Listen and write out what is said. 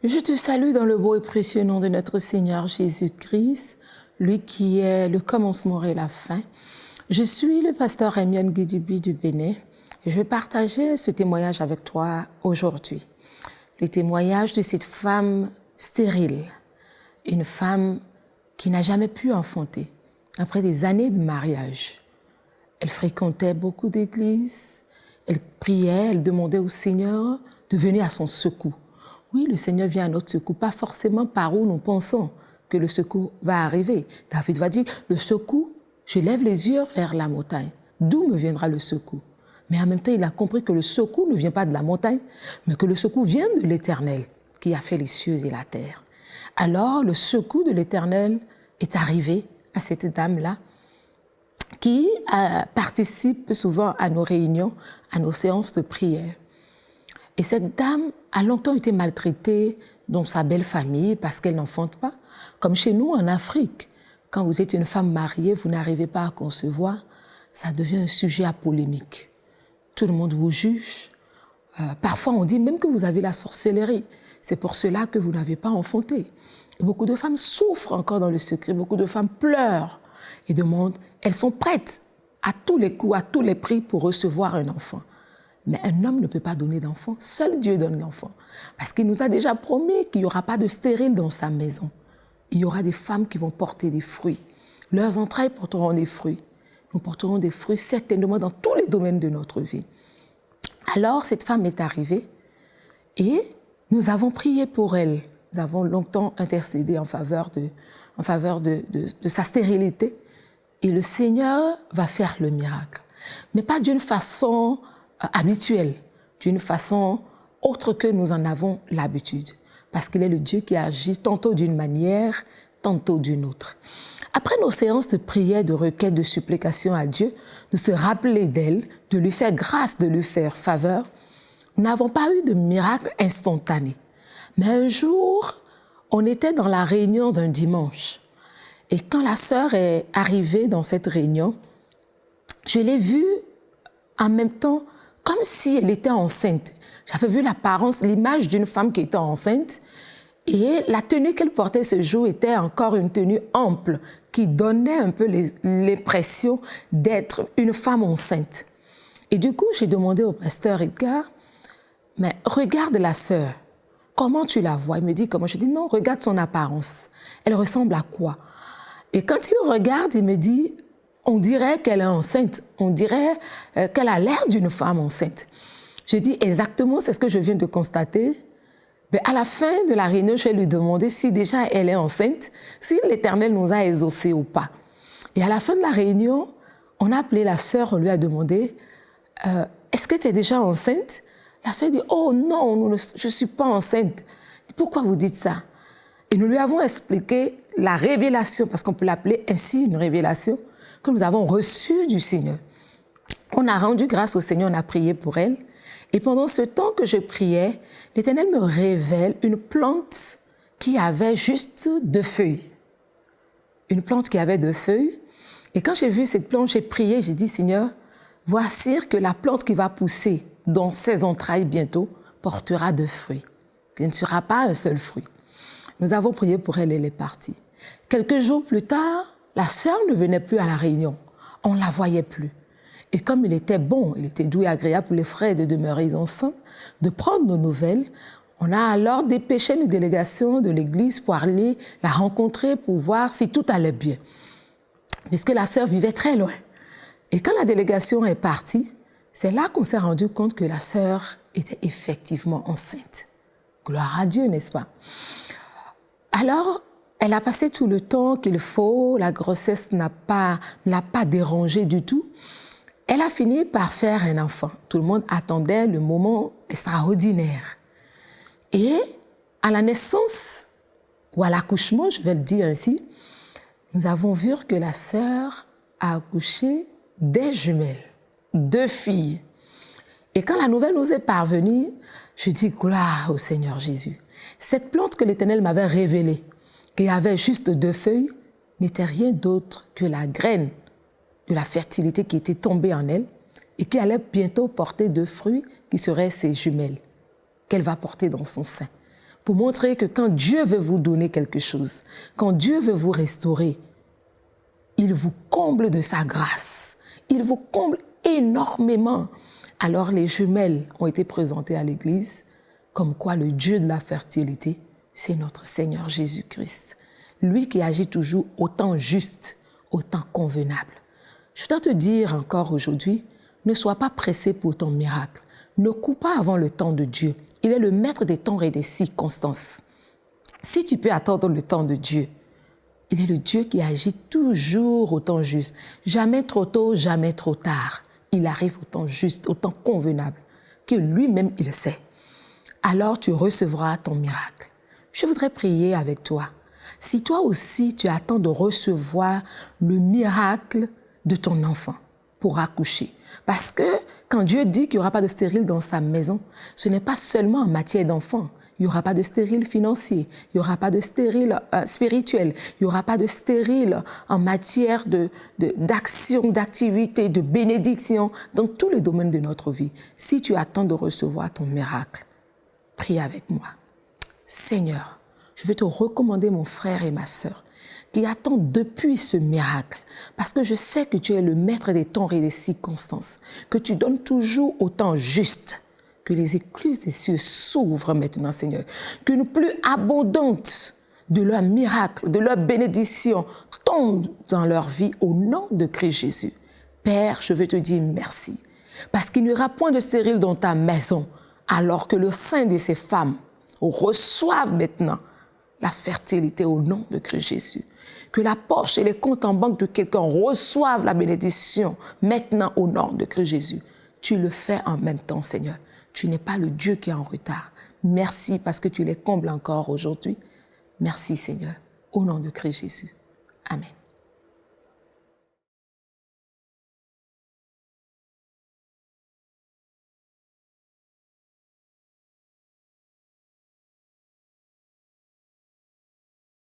Je te salue dans le beau et précieux nom de notre Seigneur Jésus-Christ, lui qui est le commencement et la fin. Je suis le pasteur Emian Guidibi du Bénin et je vais partager ce témoignage avec toi aujourd'hui. Le témoignage de cette femme stérile, une femme qui n'a jamais pu enfanter après des années de mariage. Elle fréquentait beaucoup d'églises, elle priait, elle demandait au Seigneur de venir à son secours. Oui, le Seigneur vient à notre secours, pas forcément par où nous pensons que le secours va arriver. David va dire, le secours, je lève les yeux vers la montagne. D'où me viendra le secours? Mais en même temps, il a compris que le secours ne vient pas de la montagne, mais que le secours vient de l'Éternel, qui a fait les cieux et la terre. Alors, le secours de l'Éternel est arrivé à cette dame-là, qui participe souvent à nos réunions, à nos séances de prière. Et cette dame a longtemps été maltraitée dans sa belle famille parce qu'elle n'enfante pas. Comme chez nous en Afrique, quand vous êtes une femme mariée, vous n'arrivez pas à concevoir, ça devient un sujet à polémique. Tout le monde vous juge. Parfois, on dit même que vous avez la sorcellerie. C'est pour cela que vous n'avez pas enfanté. Et beaucoup de femmes souffrent encore dans le secret. Beaucoup de femmes pleurent et demandent, elles sont prêtes à tous les coups, à tous les prix pour recevoir un enfant. Mais un homme ne peut pas donner d'enfant. Seul Dieu donne l'enfant. Parce qu'il nous a déjà promis qu'il n'y aura pas de stérile dans sa maison. Il y aura des femmes qui vont porter des fruits. Leurs entrailles porteront des fruits. Nous porterons des fruits certainement dans tous les domaines de notre vie. Alors, cette femme est arrivée et nous avons prié pour elle. Nous avons longtemps intercédé en faveur de sa stérilité. Et le Seigneur va faire le miracle. Mais pas d'une façon habituelle, d'une façon autre que nous en avons l'habitude. Parce qu'il est le Dieu qui agit tantôt d'une manière, tantôt d'une autre. Après nos séances de prière, de requête, de supplication à Dieu, de se rappeler d'elle, de lui faire grâce, de lui faire faveur, nous n'avons pas eu de miracle instantané. Mais un jour, on était dans la réunion d'un dimanche. Et quand la sœur est arrivée dans cette réunion, je l'ai vue en même temps comme si elle était enceinte. J'avais vu l'apparence, l'image d'une femme qui était enceinte. Et la tenue qu'elle portait ce jour était encore une tenue ample qui donnait un peu l'impression d'être une femme enceinte. Et du coup, j'ai demandé au pasteur Edgar, mais regarde la sœur, comment tu la vois? Il me dit comment? Je dis non, regarde son apparence. Elle ressemble à quoi? Et quand il regarde, il me dit, on dirait qu'elle est enceinte, on dirait qu'elle a l'air d'une femme enceinte. Je dis exactement, c'est ce que je viens de constater. Mais à la fin de la réunion, je vais lui demander si déjà elle est enceinte, si l'Éternel nous a exaucés ou pas. Et à la fin de la réunion, on a appelé la sœur, on lui a demandé, est-ce que tu es déjà enceinte? La sœur dit, oh non, je ne suis pas enceinte. Pourquoi vous dites ça? Et nous lui avons expliqué la révélation, parce qu'on peut l'appeler ainsi une révélation, que nous avons reçue du Seigneur. On a rendu grâce au Seigneur, on a prié pour elle. Et pendant ce temps que je priais, l'Éternel me révèle une plante qui avait juste 2 feuilles. Une plante qui avait 2 feuilles. Et quand j'ai vu cette plante, j'ai prié, j'ai dit, Seigneur, voici que la plante qui va pousser dans ses entrailles bientôt portera 2 fruits. Il ne sera pas un seul fruit. Nous avons prié pour elle, elle est partie. Quelques jours plus tard, la sœur ne venait plus à la réunion. On ne la voyait plus. Et comme il était bon, il était doux et agréable pour les frères de demeurer ensemble, de prendre nos nouvelles, on a alors dépêché une délégation de l'église pour aller la rencontrer pour voir si tout allait bien. Puisque la sœur vivait très loin. Et quand la délégation est partie, c'est là qu'on s'est rendu compte que la sœur était effectivement enceinte. Gloire à Dieu, n'est-ce pas? Alors, elle a passé tout le temps qu'il faut, la grossesse n'a pas dérangé du tout. Elle a fini par faire un enfant. Tout le monde attendait le moment extraordinaire. Et à la naissance, ou à l'accouchement, je vais le dire ainsi, nous avons vu que la sœur a accouché des jumelles, 2 filles. Et quand la nouvelle nous est parvenue, je dis gloire au Seigneur Jésus. Cette plante que l'Éternel m'avait révélée, qui avait juste 2 feuilles, n'était rien d'autre que la graine de la fertilité qui était tombée en elle et qui allait bientôt porter 2 fruits qui seraient ses jumelles, qu'elle va porter dans son sein. pour montrer que quand Dieu veut vous donner quelque chose, quand Dieu veut vous restaurer, il vous comble de sa grâce. Il vous comble énormément. Alors les jumelles ont été présentées à l'Église, comme quoi le Dieu de la fertilité, c'est notre Seigneur Jésus-Christ. Lui qui agit toujours au temps juste, au temps convenable. Je dois te dire encore aujourd'hui, ne sois pas pressé pour ton miracle. Ne cours pas avant le temps de Dieu. Il est le maître des temps et des circonstances. Si tu peux attendre le temps de Dieu, il est le Dieu qui agit toujours au temps juste. Jamais trop tôt, jamais trop tard. Il arrive au temps juste, au temps convenable, que lui-même il sait. Alors tu recevras ton miracle. Je voudrais prier avec toi. Si toi aussi tu attends de recevoir le miracle de ton enfant pour accoucher. Parce que quand Dieu dit qu'il n'y aura pas de stérile dans sa maison, ce n'est pas seulement en matière d'enfant. Il n'y aura pas de stérile financier, il n'y aura pas de stérile spirituel, il n'y aura pas de stérile en matière d'action, d'activité, de bénédiction, dans tous les domaines de notre vie. Si tu attends de recevoir ton miracle, prie avec moi. Seigneur, je vais te recommander mon frère et ma sœur qui attendent depuis ce miracle, parce que je sais que tu es le maître des temps et des circonstances, que tu donnes toujours au temps juste. Que les écluses des cieux s'ouvrent maintenant, Seigneur. Que nous plus abondantes de leur miracle, de leur bénédiction, tombent dans leur vie au nom de Christ Jésus. Père, je veux te dire merci. Parce qu'il n'y aura point de stérile dans ta maison, alors que le sein de ces femmes reçoivent maintenant la fertilité au nom de Christ Jésus. Que la poche et les comptes en banque de quelqu'un reçoivent la bénédiction maintenant au nom de Christ Jésus. Tu le fais en même temps, Seigneur. Tu n'es pas le Dieu qui est en retard. Merci parce que tu les combles encore aujourd'hui. Merci Seigneur, au nom de Christ Jésus. Amen.